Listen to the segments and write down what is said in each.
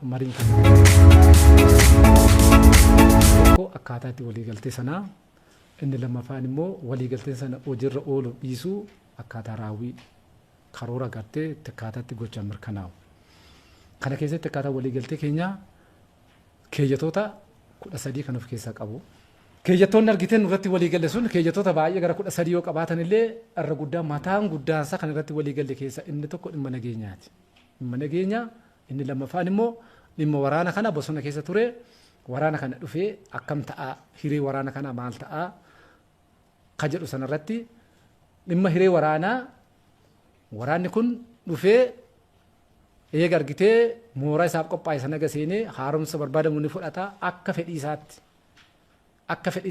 Mariin akkaataatti waliigaltee sanaa inni lammaffaan immoo waliigaltee sana hojiirra oolu dhiisuu akkaataa raawwii karoora gartee akkaataatti gochaan mirkanaa'u. Kana keessatti akkaataa waliigaltee keenyaa keeyyatoota 13 kan of keessaa qabu. Keeyyatoonni argiteen irratti waliigalle sun keeyyatoota baay'ee gara 13 yoo qabaatan illee irra guddaa mataan guddaansa kan irratti waliigalle keessa inni tokko dhimma nageenyaati. Dhimma nageenyaa inni lammaffaan immoo dhimma waraana kana bosona keessa ture waraana kana dhufee akkam ta'a hiree waraana kana maal ta'a ka jedhu sanarratti dhimma hiree waraanni kun dhufee eega argitee mooraa isaaf qophaa'e sana gaseenee haaromsa barbaadamu ni fudhata akka fedhii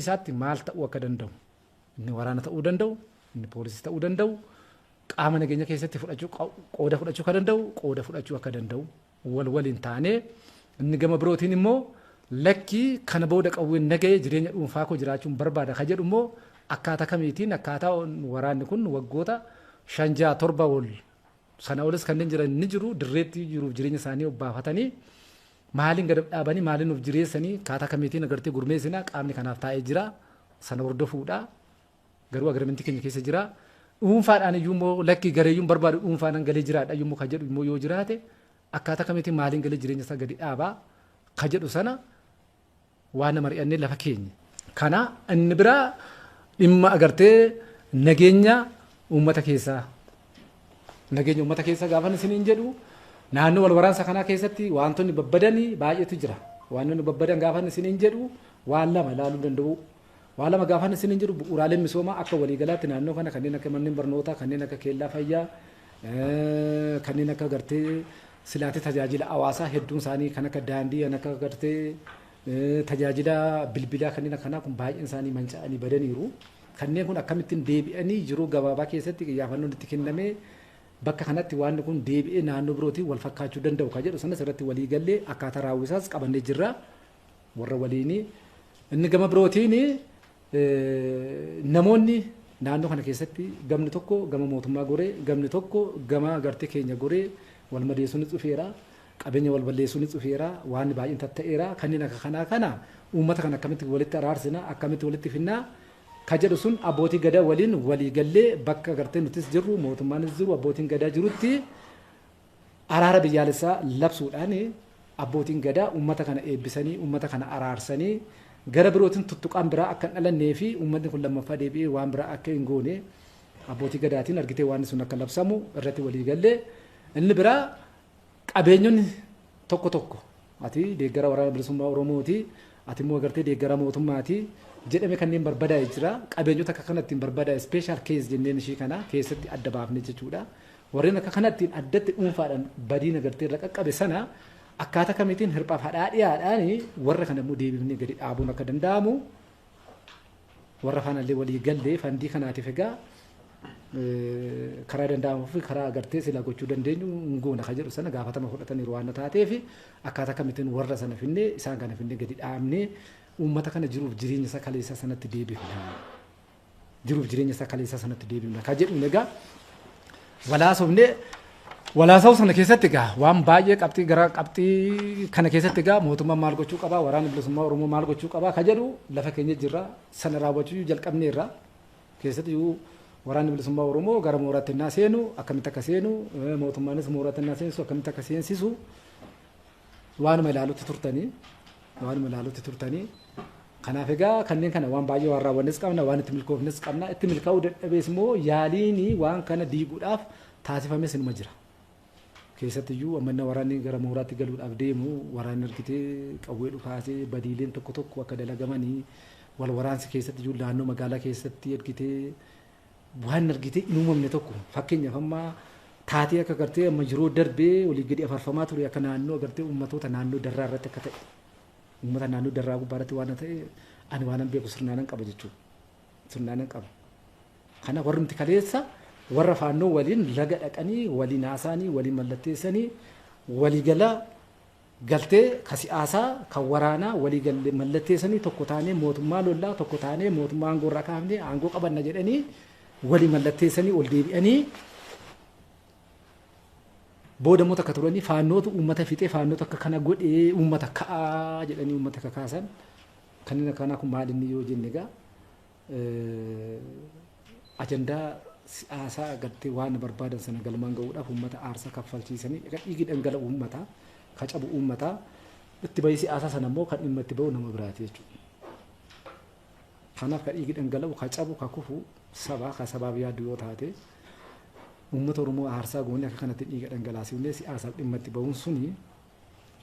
isaatti maal ta'uu akka danda'u inni waraana ta'uu danda'u inni poolisii ta'uu danda'u qaama nageenya keessatti qooda fudhachuu akka danda'u qooda fudhachuu akka danda'u waliin taanee inni gama birootiin immoo lakkii kana booda qawween nagahee jireenya dhuunfaa koo jiraachuun barbaada ka jedhu immoo akkaataa kamiitiin akkaataa waraanni kun waggoota 5-7 ol sana olis kanneen jiran ni jiru dirreetti jiruuf jireenya isaanii obbaafatanii maaliin gad dhaabanii maaliin of jireessanii akkaataa kamiitiin agartee gurmeessinaa qaamni kanaaf taa'ee jira sana hordofuudha garuu agreementii keenya keessa jira dhuunfaadhaan iyyuu immoo lakkii gareeyyuun barbaadu dhuunfaadhaan galee jiraadha iyyuu ka jedhu immoo yoo jiraate akkaataa kamiitiin maaliin galee jireenya isaa gadi dhaabaa ka jedhu sana waan mari'annee lafa keenya kana inni biraa dhimma agartee nageenya uummata keessaa gaafa isiniin jedhu naannoo wal waraansa kanaa keessatti wantoonni babbadanii baay'eetu jira wantoonni babbadan gaafa isiniin jedhu waan lama ilaaluu danda'u waan lama gaafa isiniin jedhu bu'uuraaleen misoomaa akka waliigalaatti naannoo kana kanneen akka manneen barnootaa kanneen akka keellaa fayyaa kanneen akka agartee silaatee tajaajila hawaasaa hedduun isaanii kan akka daandii kan akka agartee tajaajila bilbilaa kanneen akkanaa kun baay'een isaanii manca'anii badaniiru. Kanneen kun akkamittiin deebi'anii jiruu gabaabaa keessatti xiyyeeffannoon itti kennamee bakka kanatti waan kun deebi'ee naannoo birootiin wal fakkaachuu danda'u ka jedhu sanas irratti walii gallee akkaataa raawwisaas qabannee jirra warra waliini. Inni gama birootiin namoonni naannoo kana keessatti gamni tokko gama mootummaa goree gamni tokko gama agartee keenya goree wal madeessuun dhufeera qabeenya wal balleessuun dhufeera waan baay'een tatta'eera kanneen akka kanaa kana uummata kana akkamitti walitti araarsina akkamitti walitti finnaa ka jedhu sun abbootii gadaa waliin walii gallee bakka agartee nutis jirru mootummaanis jiru abbootiin gadaa jirutti araara biyyaalessaa labsuudhaan abbootiin gadaa uummata kana eebbisanii uummata kana araarsanii gara birootiin tuttuqaan biraa akka hin dhalannee fi uummatni kun lammaffaa deebi'ee waan biraa akka hin goone abbootii gadaatiin argitee waan sun akka labsamu irratti walii gallee. Inni biraa qabeenyonni tokko ati deeggara waraana bilisummaa Oromooti ati immoo agartee deeggara mootummaati jedhame kanneen barbadaa'e jira qabeenyota akka kanattiin barbadaa'e special case jenneen ishii kana keessatti adda baafne jechuudha warreen akka kanattiin addatti dhuunfaadhaan badiin agartee irra qaqqabe sana akkaataa kamiitiin hirphaaf hadhaadhiyaadhaan warra kana immoo deebifnee gadi dhaabuun akka danda'amu warra faanallee walii gallee fandii kanaatiif egaa karaa danda'amuu fi karaa agartee sila gochuu dandeenyu ngoona ka jedhu sana gaafatama fudhataniiru waan taateef akkaataa kamiitiin warra sana finnee isaan kana finnee gadi dhaabnee uummata kana jiruuf jireenya isaa kaleessaa sanatti deebifna ka jedhu egaa walaasa'uu sana keessatti egaa waan baay'ee qabxii kana keessatti egaa mootummaan maal gochuu qabaa waraanni bilisummaa Oromoo maal gochuu qabaa ka jedhu lafa keenya jirra sana raawwachuu jalqabneerra keessatti waraanni bilisummaa Oromoo gara mooraatti naa seenu akkamitti akka seenu mootummaanis mooraatti naa seensu akkamitti akka seensisu waanuma ilaalutti turtanii kanaaf egaa kanneen kana waan baay'ee waan raawwannes qabna waan itti milkoofnes qabna itti milkaa'uu dadhabees immoo yaaliin waan kana diiguudhaaf taasifames inuma jira keessattiyyuu ammanna waraanni gara mooraatti galuudhaaf deemu waraanni argitee qawwee dhukaasee badiileen tokko akka dalagamanii wal waraansi keessattiyyuu naannoo magaalaa keessatti argitee waan argitee hin uumamne tokko fakkeenyaaf amma taatee akka agartee amma yeroo darbee walii gadi afarfamaa ture akka naannoo agartee uummatoota naannoo darraa irratti akka ta'e uummata naannoo darraa gubbaarratti waan ta'e ani waan beeku sirnaanan qaba jechuudha kana warri nuti kaleessa warra faannoo waliin laga dhaqanii waliin haasaanii waliin mallatteessanii waliigala galtee ka siyaasaa ka waraanaa waliigalee mallatteessanii tokko taanee mootummaa lollaa tokko taanee mootummaa aangoo irraa kaafnee aangoo qabanna jedhanii walii mallatteessanii ol deebi'anii booda immoo takka turanii faannootu uummata fixee faannoota akka kana godhee uummata ka'aa jedhanii uummata kakaasan kanneen akkanaa kun maal inni yoo jenne egaa ajandaa siyaasaa agartee waan barbaadan sana galmaan ga'uudhaaf uummata aarsaa kaffalchiisanii dhiigi dhangala'u uummataa kacabu uummataa itti bahii siyaasaa sana immoo kan dhimma itti bahu nama biraati jechuudha. Kanaaf kan dhiigi dhangala'u kacabu kakufu sabaa ka sabaaf yaaddu yoo taate uummata Oromoo aarsaa goonee akka kanatti dhiiga dhangalaasifnee siyaasaaf dhimma itti bahuun suni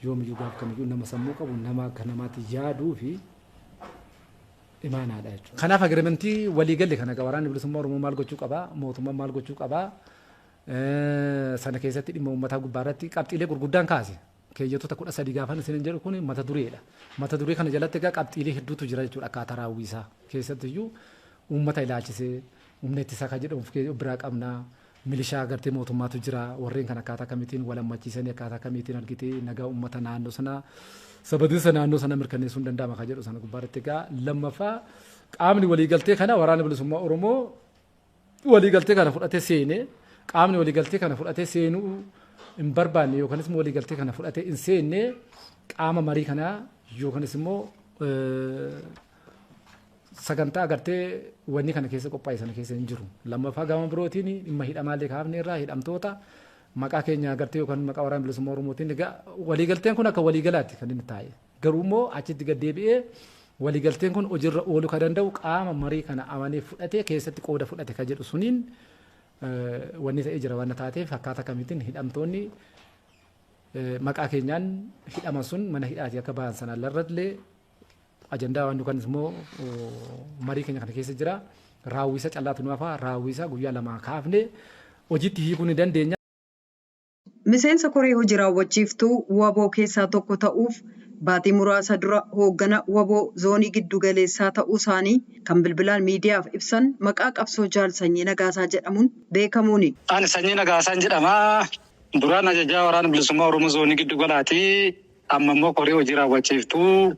yoomiyyuu gaaf kamiyyuu nama sammuu qabu nama akka namaatti yaaduu fi imaanaadha jechuudha. Kanaaf agreementii waliigalle kana waraanni bilisummaa Oromoo maal gochuu qabaa mootummaan maal gochuu qabaa sana keessatti dhimma uummataa gubbaarratti qabxiilee gurguddaan kaase keeyyattoota 13 gaafan isin jedhu kun mata dureedha. Mata duree kana jalatti egaa qabxiilee hedduutu jira jechuudha akkaataa raawwisaa keessattiyyuu uummata ilaalchisee humna ittisaa kan jedhamu biraa qabnaa. Milishaa agartee mootummaatu jira warreen kan akkaataa kamiitiin walammachiisanii akkaataa kamiitiin argitee nagaa uummata naannoo sanaa sabatiinsa naannoo sana mirkaneessuu hin danda'ama kan jedhu sana gubbaarratti egaa lammaffaa qaamni waliigaltee kana waraana bilisummaa Oromoo waliigaltee kana fudhatee seenee qaamni waliigaltee kana fudhatee seenuu hin barbaanne yookaanis immoo waliigaltee kana fudhatee hin seenne qaama marii kanaa yookaanis immoo sagantaa agartee wanni kana keessa qophaa'e sana keessa hin jiru. Lammaffaa gama birootiin dhimma hidhamaalee kaafne irraa hidhamtoota maqaa keenya agartee yookaan maqaa waraana bilisummaa Oromootiin egaa waliigalteen kun akka waliigalaatti kan inni taa'e. Garuu immoo achitti gad deebi'ee waliigalteen kun hojiirra ooluu kan danda'u qaama marii kana amanee fudhatee keessatti qooda fudhate kan jedhu suniin wanni ta'ee jira waan taateef akkaataa kamiitiin hidhamtoonni maqaa keenyaan hidhaman sun mana hidhaatii akka ba'an sanaan larrallee ajandaa waan dukan immoo marii keenya kana keessa jira raawwisa callaatu nu hafaa raawwisa guyyaa lama kaafne hojiitti hiikuu ni dandeenya. Miseensa koree hojii raawwachiiftuu waboo keessaa tokko ta'uuf baatii muraasa dura hooggana waboo zoonii giddu galeessaa ta'uu isaanii kan bilbilaan miidiyaaf ibsan maqaa qabsoo jaal Sanyii Nagaasaa jedhamuun beekamuuni. Ani Sanyii Nagaasaan jedhama. Duraan ajajaa waraana bilisummaa Oromoo zoonii giddu galaati. Amma immoo koree hojii raawwachiiftuu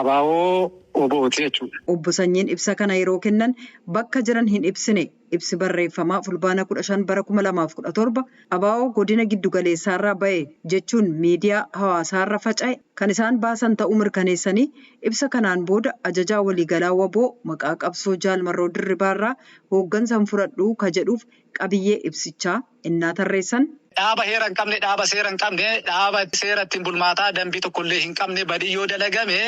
abaawoo obooti jechuudha. Obbo Sanyiin ibsa kana yeroo kennan bakka jiran hin ibsine. Ibsi barreeffamaa fulbaana 15 bara 2017 abaawoo godina giddu galeessaarraa ba'e jechuun miidiyaa hawaasaarra faca'e kan isaan baasan ta'uu mirkaneessanii ibsa kanaan booda ajajaa waliigalaa waboo maqaa qabsoo jaal Marroo Dirribaarraa hooggansan fudhadhuu ka jedhuuf qabiyyee ibsichaa innaa tarreessan. Dhaaba heera hin qabne, dhaaba seera hin qabne, dhaaba seera ittiin bulmaataa dambii tokkollee hin qabne badii yoo dalagame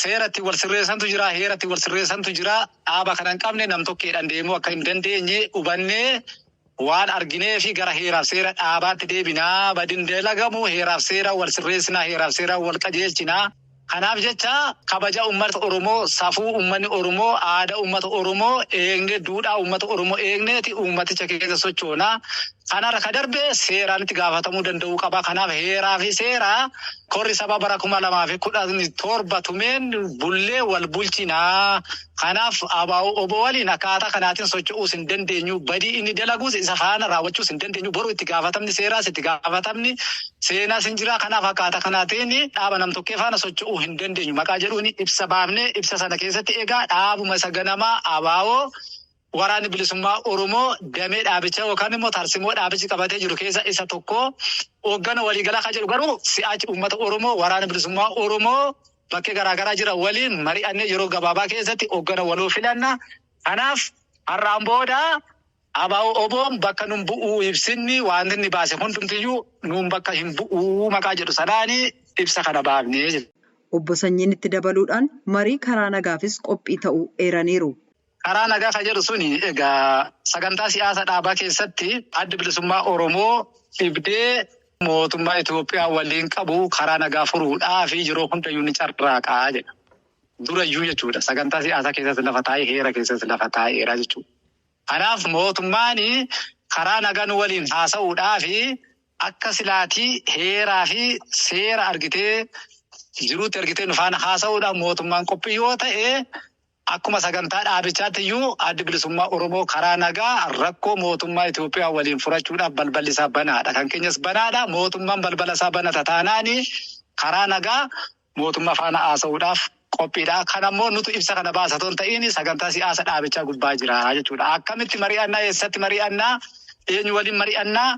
seeratti wal sirreessantu jira, heeratti wal sirreessantu jira. Dhaaba kana hin qabne nam tokkeedhaan deemuu akka hin dandeenye hubannee waan arginee fi gara heeraaf seera dhaabaatti deebinaa. Badiin dalagamu heeraaf seera wal sirreessinaa, heeraaf seera wal qajeelchinaa. Kanaaf jecha kabaja uummata Oromoo, safuu uummanni Oromoo, aadaa uummata Oromoo eegnee duudhaa uummata Oromoo eegneeti uummaticha keessa sochoonaa. Kanarra ka darbe seeraan itti gaafatamuu danda'uu qaba. Kanaaf heeraa fi seeraa korri saba bara 2017 tumeen bullee wal bulchinaa. Kanaaf abaa'oo obbo waliin akkaataa kanaatiin socho'uus hin dandeenyu. Badii inni dalaguus isa faana raawwachuus hin dandeenyu. Boruu itti gaafatamni seeraas itti gaafatamni seenaas hin jira. Kanaaf akkaataa kanaatiin dhaaba nam-tokkee faana socho'uu hin dandeenyu. Maqaa jedhuun ibsa baafne ibsa sana keessatti egaa dhaabuma isa ganamaa abaa'oo waraanni bilisummaa Oromoo damee dhaabicha yookaan immoo tarsimoo dhaabichi qabatee jiru keessa isa tokko hooggana waliigalaa kan jedhu garuu si'aachi uummata Oromoo waraana bilisummaa Oromoo bakkee garaagaraa jira waliin mari'annee yeroo gabaabaa keessatti hooggana waloo filanna. Kanaaf har'aan booda abaa'oo oboon bakka nun bu'uu ibsinni waan inni baase hundumtiyyuu nun bakka hin bu'uu maqaa jedhu sanaani ibsa kana baafnee jira. Obbo Sanyiin itti dabaluudhaan marii karaa nagaafis qophii ta'uu eeraniiru. Karaa nagaa kan jedhu suni egaa sagantaa siyaasa dhaabaa keessatti adda bilisummaa Oromoo ibdee mootummaa Itoophiyaa waliin qabu karaa nagaa furuudhaa fi yeroo hundayyuu ni carraaqaa jedha. Durayyuu jechuudha. Sagantaa siyaasaa keessatti lafa taa'ee heera keessatti lafa taa'eera jechuudha. Kanaaf mootummaan karaa nagaan waliin haasa'uudhaa fi akka silaatii heeraa fi seera argitee jiruutti argitee nufaan haasa'uudhaan mootummaan qophii yoo ta'e akkuma sagantaa dhaabichaatti iyyuu adda bilisummaa Oromoo karaa nagaa rakkoo mootummaa Itoophiyaa waliin furachuudhaaf balballi isaa banaadha. Kan keenyas banaadha. Mootummaan balbala isaa banata taanaani karaa nagaa mootummaa faana haasa'uudhaaf qophiidha. Kanammoo nuti ibsa kana baasatoon ta'in sagantaa siyaasa dhaabichaa gubbaa jira jechuudha. Akkamitti mari'annaa, eessatti mari'annaa, eenyu waliin mari'annaa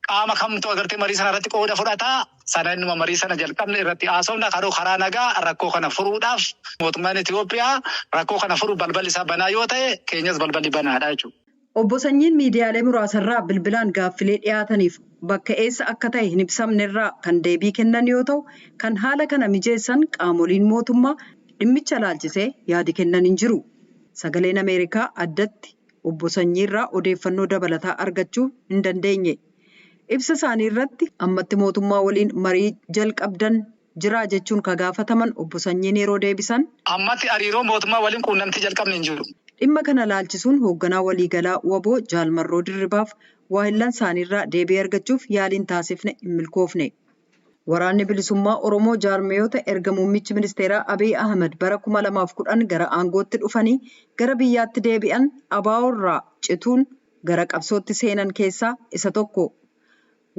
qaama kamtu agartee marii sana irratti qooda fudhataa sana innuma marii sana jalqabne irratti haasofna karaa nagaa rakkoo kana furuudhaaf mootummaan Itoophiyaa rakkoo kana furuu balballi isaa banaa yoo ta'e keenyas balballi banaadha jechuudha. Obbo Sanyiin miidiyaalee muraasarraa bilbilaan gaaffilee dhiyaataniif bakka eessa akka ta'e hin ibsamnerraa kan deebii kennan yoo ta'u kan haala kana mijeessan qaamoliin mootummaa dhimmicha laalchisee yaada kennan hin jiru. Sagaleen Ameerikaa addatti obbo Sanyiirraa odeeffannoo dabalataa argachuu hin dandeenye. Ibsa isaanii irratti ammatti mootummaa waliin marii jalqabdan jira jechuun ka gaafataman obbo Sanyiin yeroo deebisan. Ammatti hariiroo mootummaa waliin quunnamtii jalqabne hin jiru. Dhimma kana laalchisuun hoogganaa waliigalaa WBO Jaalmarroo Dirribaaf waahillan isaaniirraa deebii argachuuf yaaliin taasifne hin milkoofne. Waraanni bilisummaa Oromoo jaarmiyoota erga muummichi ministeeraa Abiy Ahmed bara 2010 gara aangootti dhufanii gara biyyaatti deebi'an ABO'rraa cituun gara qabsootti seenan keessaa isa tokko.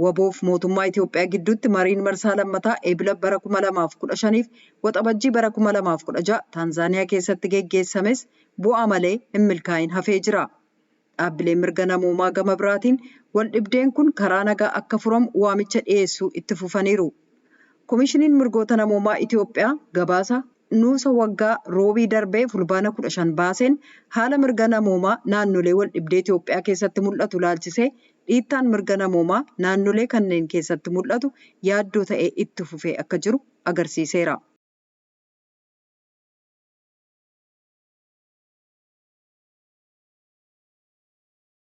WBOf mootummaa Itoophiyaa gidduutti mariin marsaa lammataa eebila bara 2015 fi waxabajjii bara 2016 Taanzaaniyaa keessatti geggeessames bu'aa malee hin milkaa'in hafee jira. Dhaabbileen mirga namoomaa gama biraatiin wal dhibdeen kun karaa nagaa akka furamu waamicha dhiyeessuu itti fufaniiru. Koomishiniin mirgoota namoomaa Itoophiyaa gabaasa nuusa waggaa roobii darbee fulbaana 15 baaseen haala mirga namoomaa naannolee wal dhibdee Itoophiyaa keessatti mul'atu laalchisee dhiittaan mirga namoomaa naannolee kanneen keessatti mul'atu yaaddoo ta'ee itti fufee akka jiru agarsiiseera.